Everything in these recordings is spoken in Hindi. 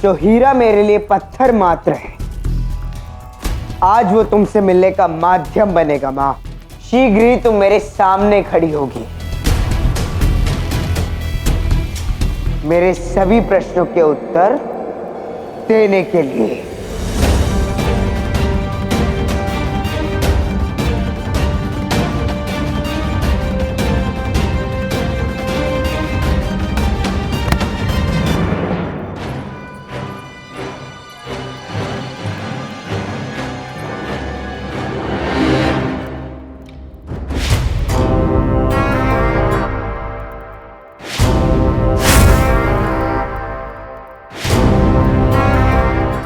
जो हीरा मेरे लिए पत्थर मात्र है, आज वो तुमसे मिलने का माध्यम बनेगा। मां, शीघ्र ही तुम मेरे सामने खड़ी होगी, मेरे सभी प्रश्नों के उत्तर देने के लिए।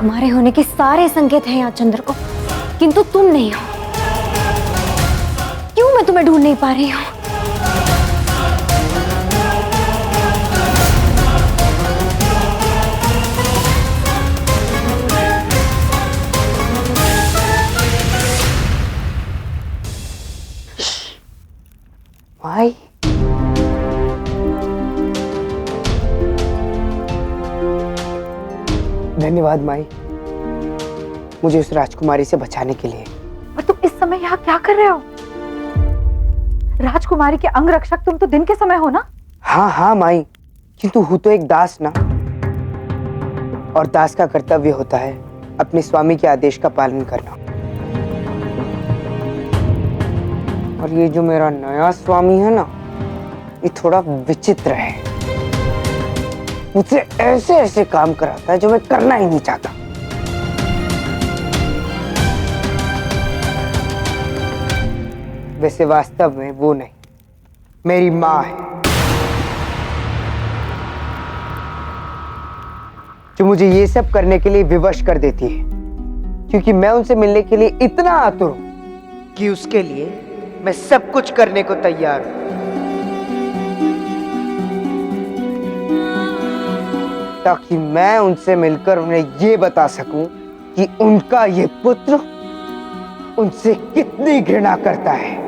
तुम्हारे होने के सारे संकेत हैं यहाँ चंद्र को, किंतु तुम नहीं हो। क्यों मैं तुम्हें ढूंढ नहीं पा रही हूँ? भाई, धन्यवाद माई, मुझे उस राजकुमारी से बचाने के लिए। और तुम इस समय यहाँ क्या कर रहे हो? राजकुमारी के अंग रक्षक तुम तो दिन के समय हो ना? हाँ हाँ माई, किंतु हूँ तो एक दास ना, और दास का कर्तव्य होता है अपने स्वामी के आदेश का पालन करना। और ये जो मेरा नया स्वामी है ना, ये थोड़ा विचित्र है, मुझसे ऐसे ऐसे काम कराता है जो मैं करना ही नहीं चाहता। वैसे वास्तव में वो नहीं, मेरी माँ है जो मुझे ये सब करने के लिए विवश कर देती है, क्योंकि मैं उनसे मिलने के लिए इतना आतुर हूं कि उसके लिए मैं सब कुछ करने को तैयार हूं, ताकि मैं उनसे मिलकर उन्हें ये बता सकूं कि उनका ये पुत्र उनसे कितनी घृणा करता है।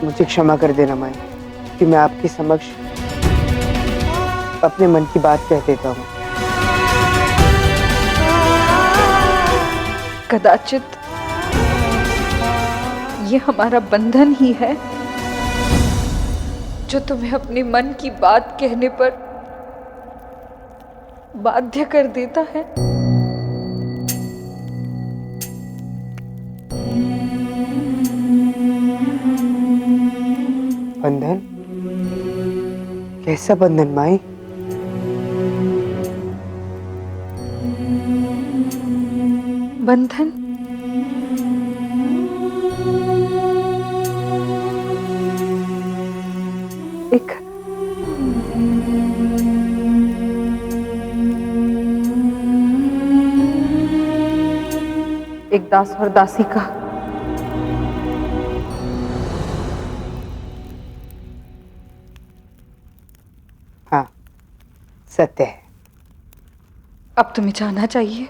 मुझे क्षमा कर देना माई कि मैं आपके समक्ष अपने मन की बात कह देता हूँ। कदाचित ये हमारा बंधन ही है जो तुम्हें अपने मन की बात कहने पर बाध्य कर देता है। बंधन? कैसा बंधन माई? बंधन? एक दास और दासी का। हाँ, सत्य है। अब तुम्हें जाना चाहिए।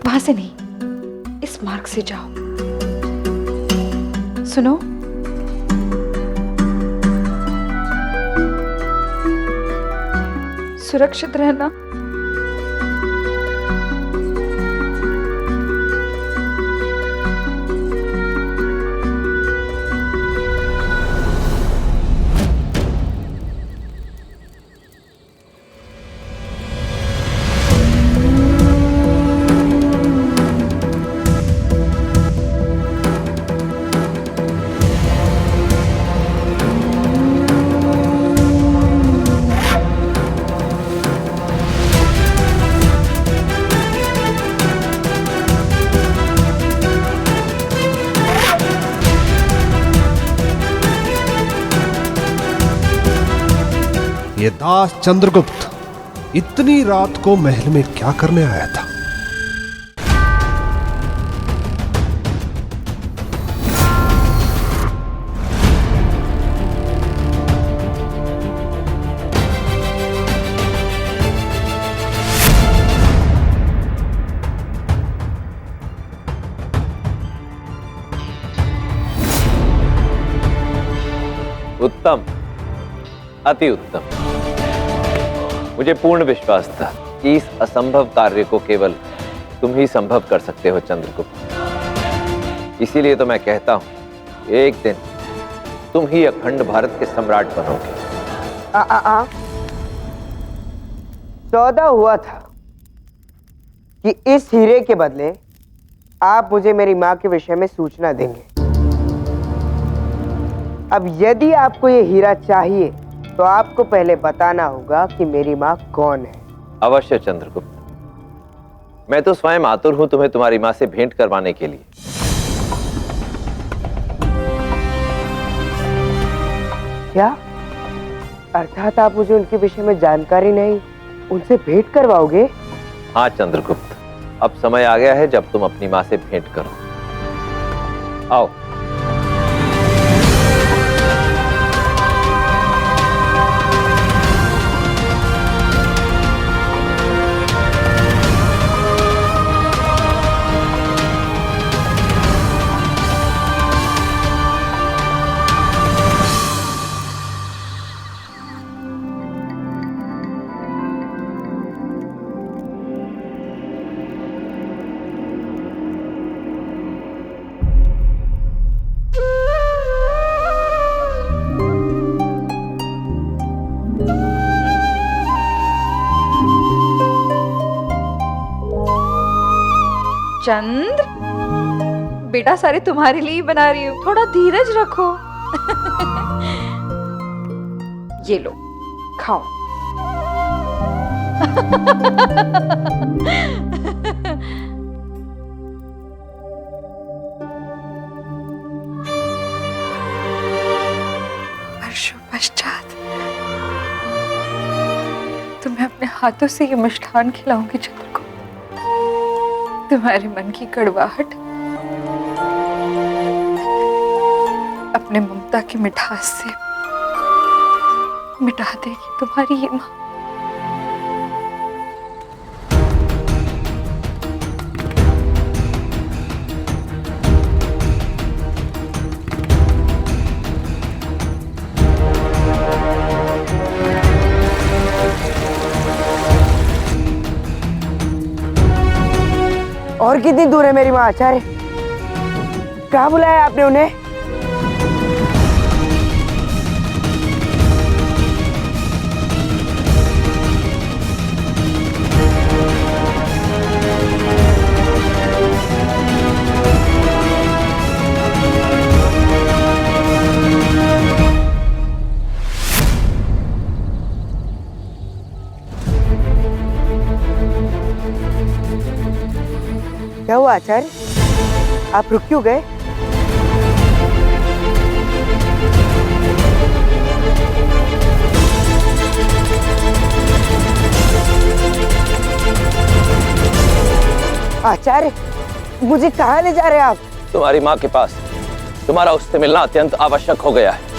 वहां से नहीं, इस मार्ग से जाओ। सुनो, सुरक्षित रहना। ये दास चंद्रगुप्त इतनी रात को महल में क्या करने आया था? अति उत्तम। मुझे पूर्ण विश्वास था कि इस असंभव कार्य को केवल तुम ही संभव कर सकते हो चंद्रगुप्त। इसीलिए तो मैं कहता हूं, एक दिन तुम ही अखंड भारत के सम्राट बनोगे। सौदा हुआ था कि इस हीरे के बदले आप मुझे मेरी मां के विषय में सूचना देंगे। अब यदि आपको ये हीरा चाहिए तो आपको पहले बताना होगा कि मेरी मां कौन है। अवश्य चंद्रगुप्त, मैं तो स्वयं आतुर हूं तुम्हें तुम्हारी मां से भेंट करवाने के लिए। क्या अर्थात आप मुझे उनके विषय में जानकारी नहीं, उनसे भेंट करवाओगे? हाँ चंद्रगुप्त, अब समय आ गया है जब तुम अपनी मां से भेंट करो। आओ। चंद्र, बेटा सारे तुम्हारे लिए ही बना रही हूँ, थोड़ा धीरज रखो। ये लो, खाओ। वर्षों पश्चात तुम्हें अपने हाथों से ये मिष्ठान खिलाऊंगी चंद्र को। तुम्हारे मन की कड़वाहट अपने ममता की मिठास से मिटा देगी तुम्हारी ये मां। और कितनी दूर है मेरी मां आचार्य? कहाँ बुलाया आपने उन्हें? क्या हुआ आचार्य, आप रुक क्यों गए? आचार्य, मुझे कहाँ ले जा रहे हैं आप? तुम्हारी मां के पास। तुम्हारा उससे मिलना अत्यंत आवश्यक हो गया है।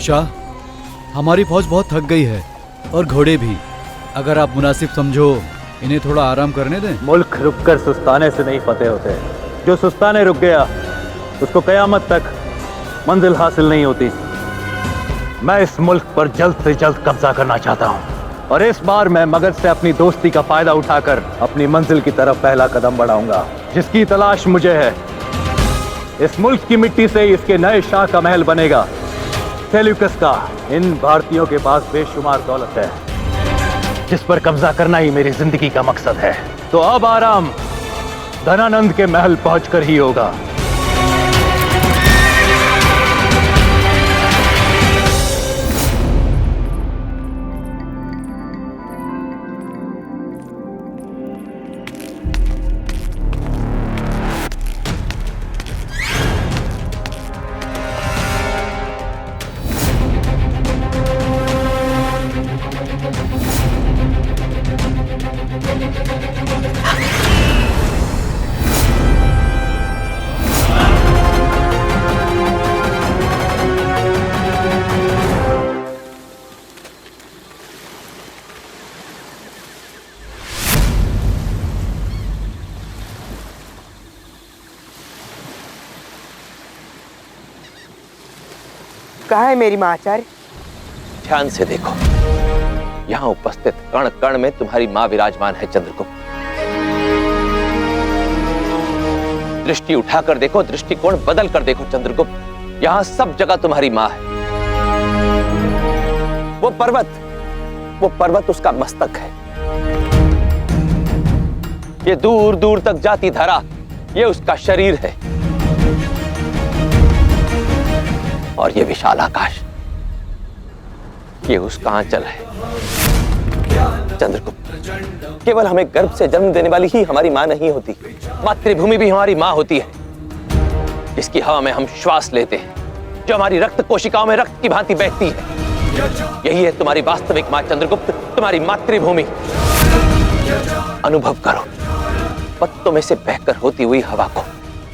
शाह, हमारी फौज बहुत थक गई है और घोड़े भी। अगर आप मुनासिब समझो, इन्हें थोड़ा आराम करने दें। मुल्क रुककर सुस्ताने से नहीं फतेह होते। जो सुस्ताने रुक गया उसको कयामत तक मंजिल हासिल नहीं होती। मैं इस मुल्क पर जल्द से जल्द कब्जा करना चाहता हूँ और इस बार मैं मगध से अपनी दोस्ती का फायदा उठाकर अपनी मंजिल की तरफ पहला कदम बढ़ाऊंगा, जिसकी तलाश मुझे है। इस मुल्क की मिट्टी से इसके नए शाह का महल बनेगा। सेल्यूकस का इन भारतीयों के पास बेशुमार दौलत है, जिस पर कब्जा करना ही मेरी जिंदगी का मकसद है। तो अब आराम धनानंद के महल पहुंचकर ही होगा। कहाँ है मेरी माँ आचार्य? ध्यान से देखो, यहाँ उपस्थित कण कण में तुम्हारी माँ विराजमान है चंद्रगुप्त। दृष्टि उठाकर देखो, दृष्टिकोण बदल कर देखो चंद्रगुप्त, यहाँ सब जगह तुम्हारी माँ है। वो पर्वत उसका मस्तक है। ये दूर दूर तक जाती धरा, ये उसका शरीर है। और ये विशाल आकाश, ये उसका आंचल है। चंद्रगुप्त, केवल हमें गर्भ से जन्म देने वाली ही हमारी मां नहीं होती, मातृभूमि भी हमारी मां होती है, जिसकी हवा में हम श्वास लेते हैं, जो हमारी रक्त कोशिकाओं में रक्त की भांति बहती है। यही है तुम्हारी वास्तविक मां चंद्रगुप्त, तुम्हारी मातृभूमि। अनुभव करो पत्तों में से बहकर होती हुई हवा को,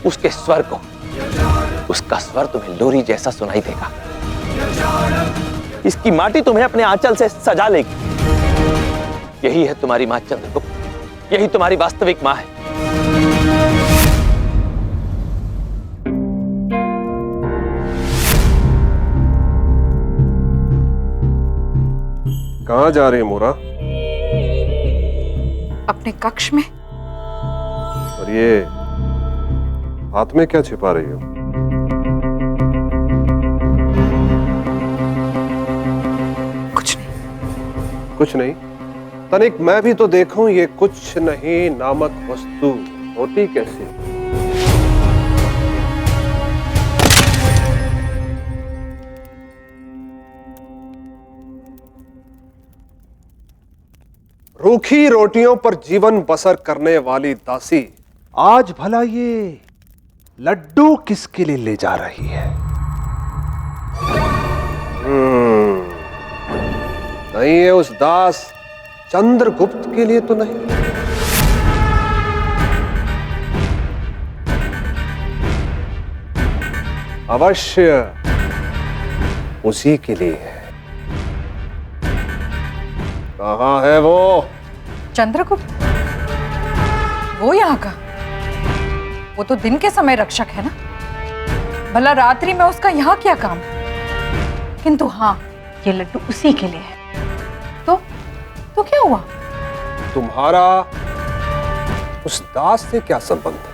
उसके स्वर को। उसका स्वर तुम्हें लोरी जैसा सुनाई देगा। इसकी माटी तुम्हें अपने आंचल से सजा लेगी। यही है तुम्हारी मां चंद्रगुप्त, यही तुम्हारी वास्तविक मां है। कहाँ जा रही है मोरा? अपने कक्ष में। और ये हाथ में क्या छिपा रही हो? कुछ नहीं। तनिक मैं भी तो देखूं ये कुछ नहीं नामक वस्तु होती कैसे? रूखी रोटियों पर जीवन बसर करने वाली दासी आज भला ये लड्डू किसके लिए ले जा रही है? नहीं, ये उस दास चंद्रगुप्त के लिए तो नहीं। अवश्य उसी के लिए है। कहाँ है वो? चंद्रगुप्त, वो यहाँ का? वो तो दिन के समय रक्षक है ना, भला रात्रि में उसका यहाँ क्या काम? किंतु हाँ, ये लड्डू उसी के लिए है। तो क्या हुआ? तुम्हारा उस दास से क्या संबंध है?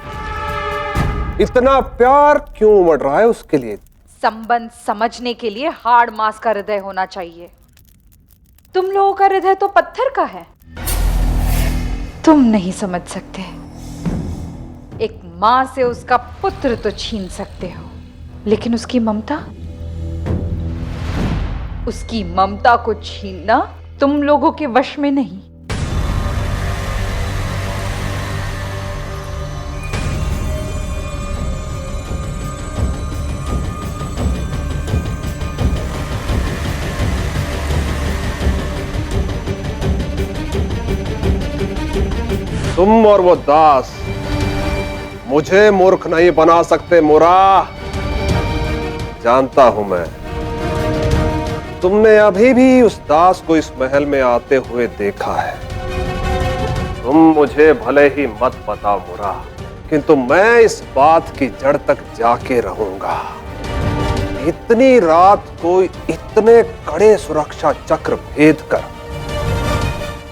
इतना प्यार क्यों उमड़ रहा है उसके लिए? संबंध समझने के लिए हाड़ मांस का हृदय होना चाहिए। तुम लोगों का हृदय तो पत्थर का है, तुम नहीं समझ सकते। एक मां से उसका पुत्र तो छीन सकते हो, लेकिन उसकी ममता को छीनना तुम लोगों के वश में नहीं। तुम और वो दास मुझे मूर्ख नहीं बना सकते मोरा। जानता हूं मैं, तुमने अभी भी उस दास को इस महल में आते हुए देखा है। तुम मुझे भले ही मत बताओ मोरा, किंतु मैं इस बात की जड़ तक जाके रहूंगा। इतनी रात को इतने कड़े सुरक्षा चक्र भेद कर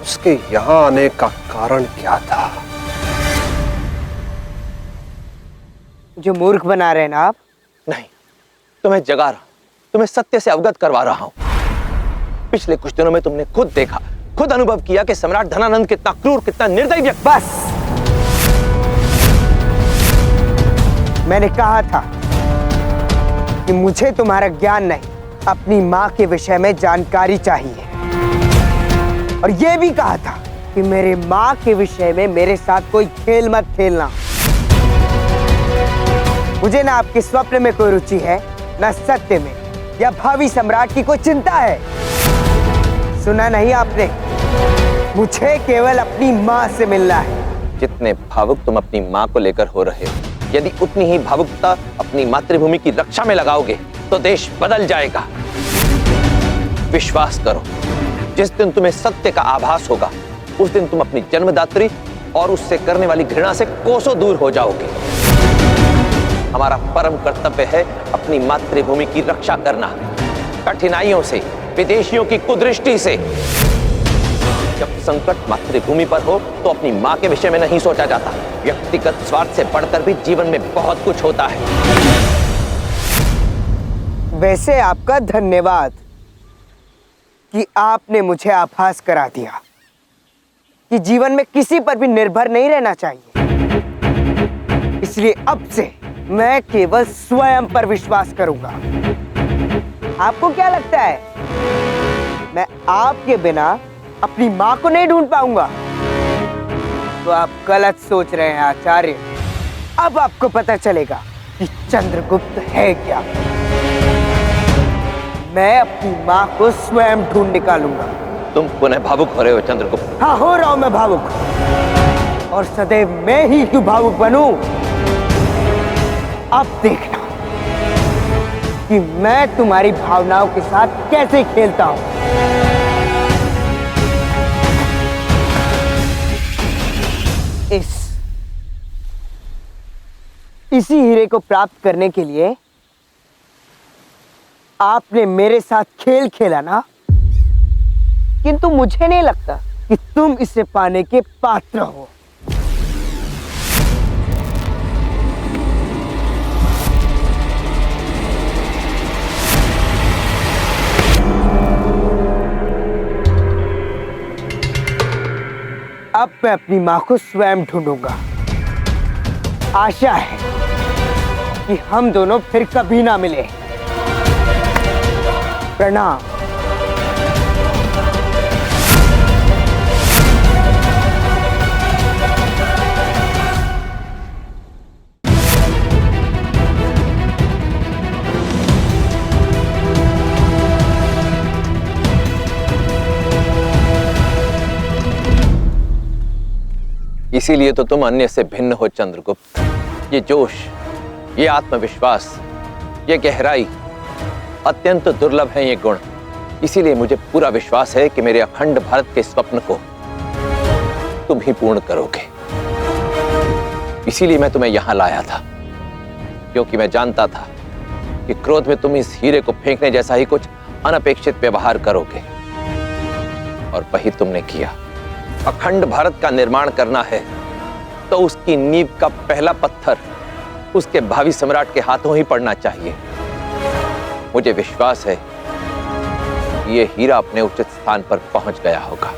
उसके यहां आने का कारण क्या था? जो मूर्ख बना रहे हैं ना आप? नहीं, तुम्हें जगा रहा हूं, तुम्हें सत्य से अवगत करवा रहा हूं। पिछले कुछ दिनों में तुमने खुद देखा, खुद अनुभव किया कि सम्राट धनानंद कितना क्रूर, कितना निर्दयी व्यक्ति। बस, मैंने कहा था कि मुझे तुम्हारा ज्ञान नहीं, अपनी मां के विषय में जानकारी चाहिए। और यह भी कहा था कि मेरे मां के विषय में मेरे साथ कोई खेल मत खेलना। मुझे ना आपके स्वप्न में कोई रुचि है, ना सत्य में या भावी सम्राट की कोई चिंता है। सुना नहीं आपने? मुझे केवल अपनी मां से मिलना है। जितने भावुक तुम अपनी मां को लेकर हो रहे हो, यदि उतनी ही भावुकता अपनी मातृभूमि की रक्षा में लगाओगे तो देश बदल जाएगा। विश्वास करो, जिस दिन तुम्हें सत्य का आभास होगा, उस दिन तुम अपनी जन्मदात्री और उससे करने वाली घृणा से कोसों दूर हो जाओगे। हमारा परम कर्तव्य है अपनी मातृभूमि की रक्षा करना। कठिनाइयों से, विदेशियों की कुदृष्टि से। जब संकट मातृभूमि पर हो तो अपनी मां के विषय में नहीं सोचा जाता। व्यक्तिगत स्वार्थ से बढ़कर भी जीवन में बहुत कुछ होता है। वैसे आपका धन्यवाद कि आपने मुझे आभास करा दिया कि जीवन में किसी पर भी निर्भर नहीं रहना चाहिए। इसलिए अब से मैं केवल स्वयं पर विश्वास करूंगा। आपको क्या लगता है मैं आपके बिना अपनी मां को नहीं ढूंढ पाऊंगा? तो आप गलत सोच रहे हैं आचार्य। अब आपको पता चलेगा कि चंद्रगुप्त है क्या। मैं अपनी मां को स्वयं ढूंढ निकालूंगा। तुम पुनः भावुक हो रहे हो चंद्रगुप्त। हाँ, हो रहा हूं मैं भावुक, और सदैव मैं ही क्यों भावुक बनूं। अब देखना कि मैं तुम्हारी भावनाओं के साथ कैसे खेलता हूं। इसी हीरे को प्राप्त करने के लिए आपने मेरे साथ खेल खेला ना, किंतु मुझे नहीं लगता कि तुम इसे पाने के पात्र हो। अब मैं अपनी मां को स्वयं ढूंढूंगा। आशा है कि हम दोनों फिर कभी ना मिले। प्रणाम। इसीलिए तो तुम अन्य से भिन्न हो चंद्रगुप्त। ये जोश, ये आत्मविश्वास, ये गहराई अत्यंत दुर्लभ है ये गुण। इसीलिए मुझे पूरा विश्वास है कि मेरे अखंड भारत के स्वप्न को तुम ही पूर्ण करोगे। इसीलिए मैं तुम्हें यहां लाया था, क्योंकि मैं जानता था कि क्रोध में तुम इस हीरे को फेंकने जैसा ही कुछ अनपेक्षित व्यवहार करोगे, और वही तुमने किया। अखंड भारत का निर्माण करना है तो उसकी नींव का पहला पत्थर उसके भावी सम्राट के हाथों ही पड़ना चाहिए। मुझे विश्वास है कि यह हीरा अपने उचित स्थान पर पहुंच गया होगा।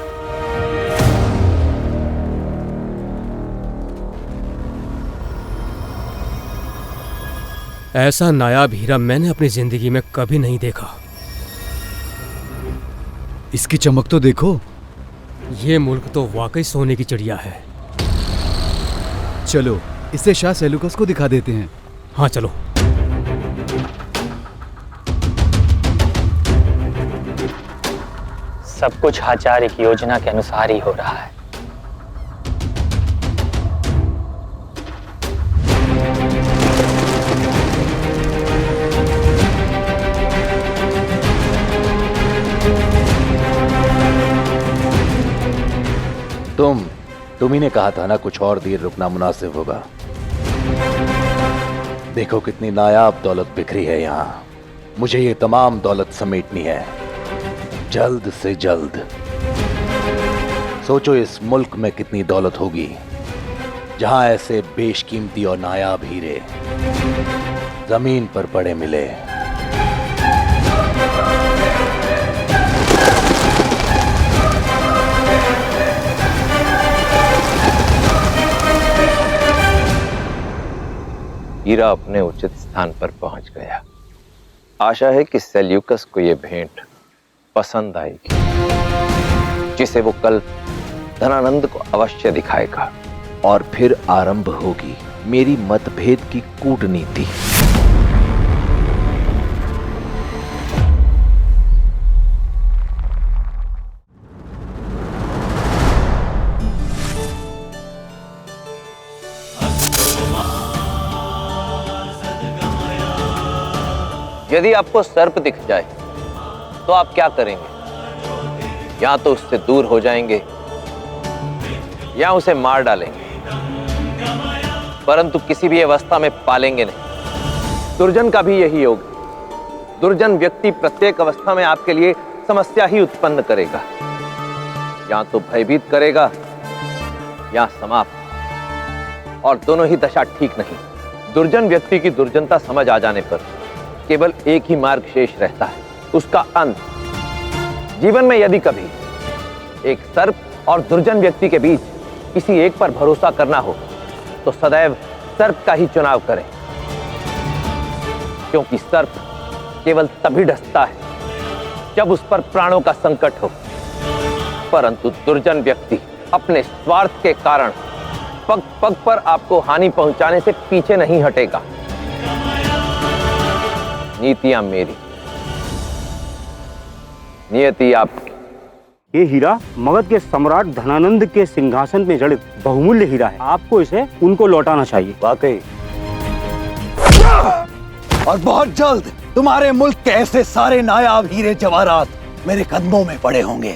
ऐसा नायाब हीरा मैंने अपनी जिंदगी में कभी नहीं देखा। इसकी चमक तो देखो। ये मुल्क तो वाकई सोने की चिड़िया है। चलो इसे शाह सेलुकस को दिखा देते हैं। हाँ चलो। सब कुछ आचार्य की योजना के अनुसार ही हो रहा है। तुम ही ने कहा था ना कुछ और देर रुकना मुनासिब होगा। देखो कितनी नायाब दौलत बिखरी है यहाँ। मुझे ये तमाम दौलत समेटनी है जल्द से जल्द। सोचो इस मुल्क में कितनी दौलत होगी जहां ऐसे बेशकीमती और नायाब हीरे जमीन पर पड़े मिले। हीरा अपने उचित स्थान पर पहुंच गया। आशा है कि सेल्यूकस को यह भेंट पसंद आएगी, जिसे वो कल धनानंद को अवश्य दिखाएगा। और फिर आरंभ होगी मेरी मतभेद की कूटनीति। यदि आपको सर्प दिख जाए तो आप क्या करेंगे? या तो उससे दूर हो जाएंगे या उसे मार डालेंगे, परंतु किसी भी अवस्था में पालेंगे नहीं। दुर्जन का भी यही योग है। दुर्जन व्यक्ति प्रत्येक अवस्था में आपके लिए समस्या ही उत्पन्न करेगा। या तो भयभीत करेगा या समाप्त, और दोनों ही दशा ठीक नहीं। दुर्जन व्यक्ति की दुर्जनता समझ आ जाने पर केवल एक ही मार्ग शेष रहता है, उसका अंत। जीवन में यदि कभी एक सर्प और दुर्जन व्यक्ति के बीच किसी एक पर भरोसा करना हो तो सदैव सर्प का ही चुनाव करें, क्योंकि सर्प केवल तभी डसता है जब उस पर प्राणों का संकट हो, परंतु दुर्जन व्यक्ति अपने स्वार्थ के कारण पग पग पर आपको हानि पहुंचाने से पीछे नहीं हटेगा। नीतियां मेरी, नियति आपकी। ये हीरा मगध के सम्राट धनानंद के सिंहासन में जड़ित बहुमूल्य हीरा है। आपको इसे उनको लौटाना चाहिए। वाकई। और बहुत जल्द तुम्हारे मुल्क के ऐसे सारे नायाब हीरे जवाहरात मेरे कदमों में पड़े होंगे।